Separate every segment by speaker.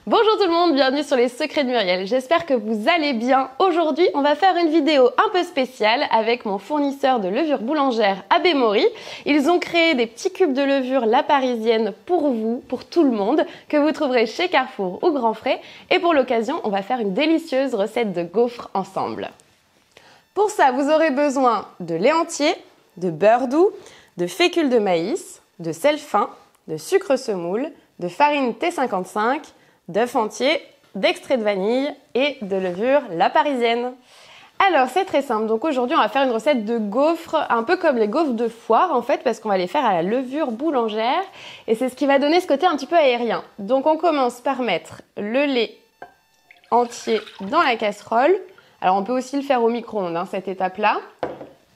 Speaker 1: Bonjour tout le monde, bienvenue sur les secrets de Muriel. J'espère que vous allez bien. Aujourd'hui, on va faire une vidéo un peu spéciale avec mon fournisseur de levure boulangère AB Maury. Ils ont créé des petits cubes de levure La Parisienne pour vous, pour tout le monde, que vous trouverez chez Carrefour ou Grand Frais. Et pour l'occasion, on va faire une délicieuse recette de gaufres ensemble. Pour ça, vous aurez besoin de lait entier, de beurre doux, de fécule de maïs, de sel fin, de sucre semoule, de farine T55, d'œufs entiers, d'extrait de vanille et de levure La Parisienne. Alors c'est très simple, donc aujourd'hui on va faire une recette de gaufres, un peu comme les gaufres de foire en fait, parce qu'on va les faire à la levure boulangère et c'est ce qui va donner ce côté un petit peu aérien. Donc on commence par mettre le lait entier dans la casserole, alors on peut aussi le faire au micro-ondes cette étape-là,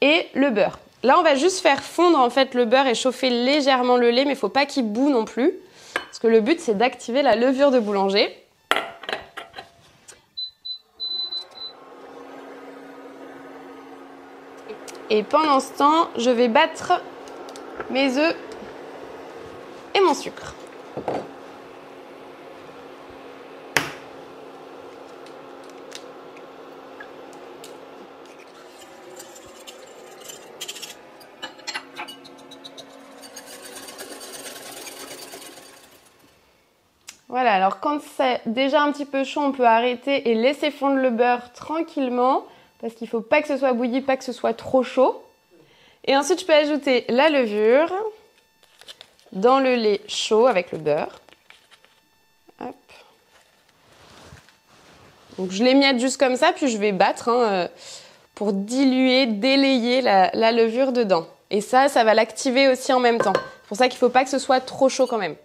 Speaker 1: et le beurre. Là on va juste faire fondre en fait le beurre et chauffer légèrement le lait, mais il ne faut pas qu'il bout non plus. Parce que le but, c'est d'activer la levure de boulanger. Et pendant ce temps, je vais battre mes œufs et mon sucre. Voilà, alors quand c'est déjà un petit peu chaud, on peut arrêter et laisser fondre le beurre tranquillement parce qu'il ne faut pas que ce soit bouilli, pas que ce soit trop chaud. Et ensuite, je peux ajouter la levure dans le lait chaud avec le beurre. Hop. Donc je l'émiette juste comme ça, puis je vais battre pour diluer, délayer la levure dedans. Et ça va l'activer aussi en même temps. C'est pour ça qu'il ne faut pas que ce soit trop chaud quand même.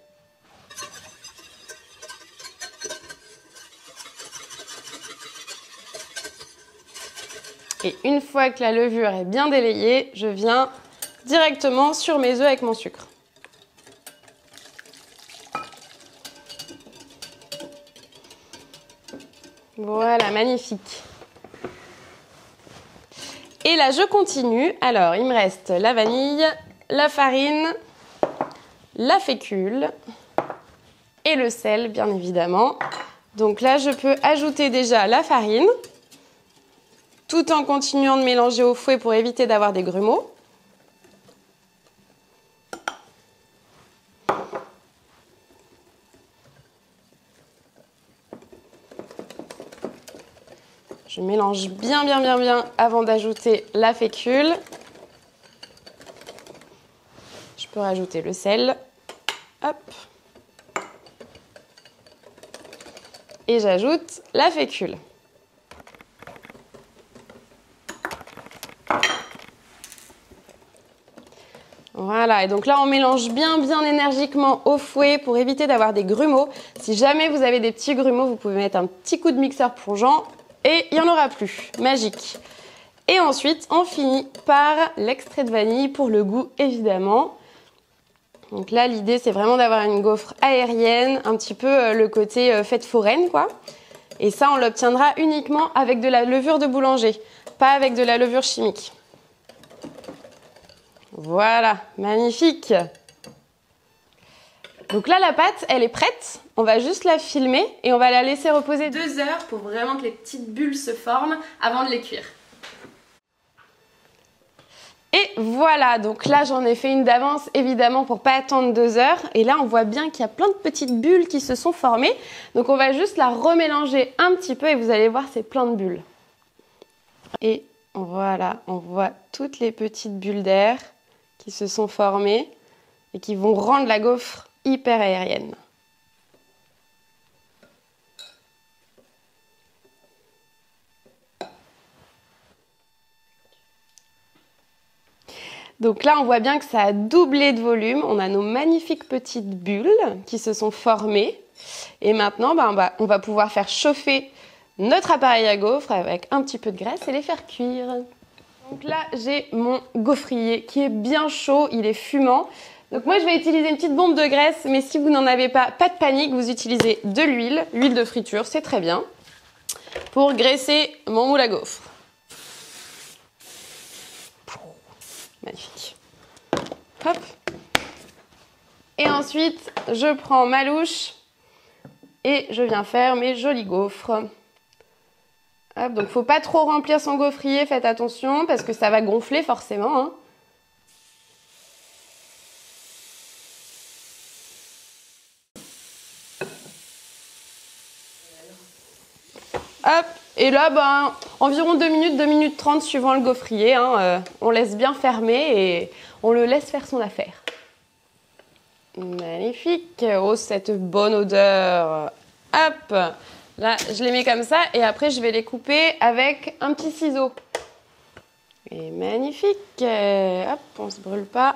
Speaker 1: Et une fois que la levure est bien délayée, je viens directement sur mes œufs avec mon sucre. Voilà, magnifique. Et là, je continue. Alors, il me reste la vanille, la farine, la fécule et le sel, bien évidemment. Donc là, je peux ajouter déjà la farine, tout en continuant de mélanger au fouet pour éviter d'avoir des grumeaux. Je mélange bien avant d'ajouter la fécule. Je peux rajouter le sel. Hop. Et j'ajoute la fécule. Voilà, et donc là on mélange bien énergiquement au fouet pour éviter d'avoir des grumeaux. Si jamais vous avez des petits grumeaux, vous pouvez mettre un petit coup de mixeur plongeant et il n'y en aura plus. Magique. Et ensuite, on finit par l'extrait de vanille pour le goût évidemment. Donc là, l'idée c'est vraiment d'avoir une gaufre aérienne, un petit peu le côté fête foraine quoi. Et ça, on l'obtiendra uniquement avec de la levure de boulanger, pas avec de la levure chimique. Voilà, magnifique. Donc là, la pâte, elle est prête. On va juste la filmer et on va la laisser reposer 2 heures pour vraiment que les petites bulles se forment avant de les cuire. Et voilà, donc là, j'en ai fait une d'avance, évidemment, pour pas attendre 2 heures. Et là, on voit bien qu'il y a plein de petites bulles qui se sont formées. Donc on va juste la remélanger un petit peu et vous allez voir, c'est plein de bulles. Et voilà, on voit toutes les petites bulles d'air qui se sont formées et qui vont rendre la gaufre hyper aérienne. Donc là, on voit bien que ça a doublé de volume. On a nos magnifiques petites bulles qui se sont formées. Et maintenant, on va pouvoir faire chauffer notre appareil à gaufres avec un petit peu de graisse et les faire cuire. Donc là, j'ai mon gaufrier qui est bien chaud, il est fumant. Donc moi, je vais utiliser une petite bombe de graisse, mais si vous n'en avez pas, pas de panique, vous utilisez de l'huile de friture, c'est très bien, pour graisser mon moule à gaufres. Magnifique. Hop. Et ensuite, je prends ma louche Et je viens faire mes jolis gaufres. Hop, donc faut pas trop remplir son gaufrier, faites attention parce que ça va gonfler forcément, hein. Hop, et là, ben, environ 2 minutes 30 suivant le gaufrier, hein, on laisse bien fermer et on le laisse faire son affaire. Magnifique, oh cette bonne odeur. Hop, là je les mets comme ça et après je vais les couper avec un petit ciseau. Et magnifique, hop, on se brûle pas.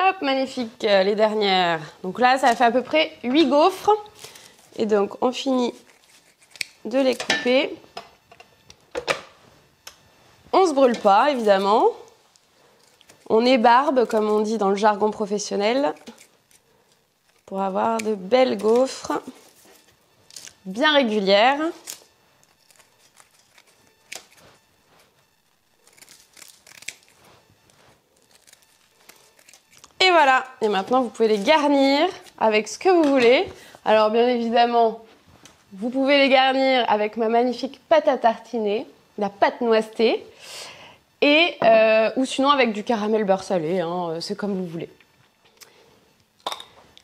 Speaker 1: Hop, magnifique, les dernières. Donc là, ça fait à peu près 8 gaufres. Et donc, on finit de les couper. On se brûle pas, évidemment. On ébarbe, comme on dit dans le jargon professionnel, pour avoir de belles gaufres, bien régulières. Et voilà, et maintenant vous pouvez les garnir avec ce que vous voulez. Alors bien évidemment, vous pouvez les garnir avec ma magnifique pâte à tartiner, la pâte noisetée, et ou sinon avec du caramel beurre salé, hein, c'est comme vous voulez.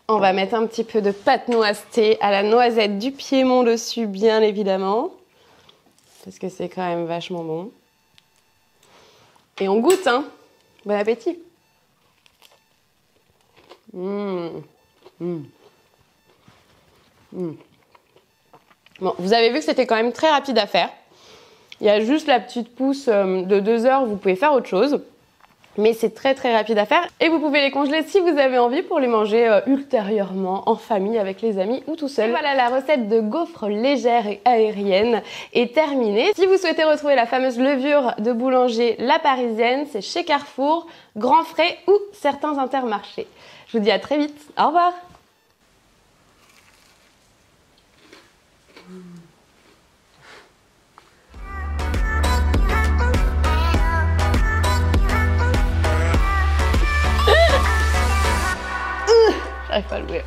Speaker 1: On va mettre un petit peu de pâte noisetée à la noisette du Piémont dessus, bien évidemment, parce que c'est quand même vachement bon. Et on goûte, hein. Bon appétit. Bon, vous avez vu que c'était quand même très rapide à faire. Il y a juste la petite pousse de 2 heures, vous pouvez faire autre chose. Mais c'est très rapide à faire. Et vous pouvez les congeler si vous avez envie pour les manger ultérieurement en famille, avec les amis ou tout seul. Et voilà, la recette de gaufres légères et aériennes est terminée. Si vous souhaitez retrouver la fameuse levure de boulanger La Parisienne, c'est chez Carrefour, Grand Frais ou certains Intermarchés. Je vous dis à très vite. Au revoir. J'arrive pas à l'ouvrir.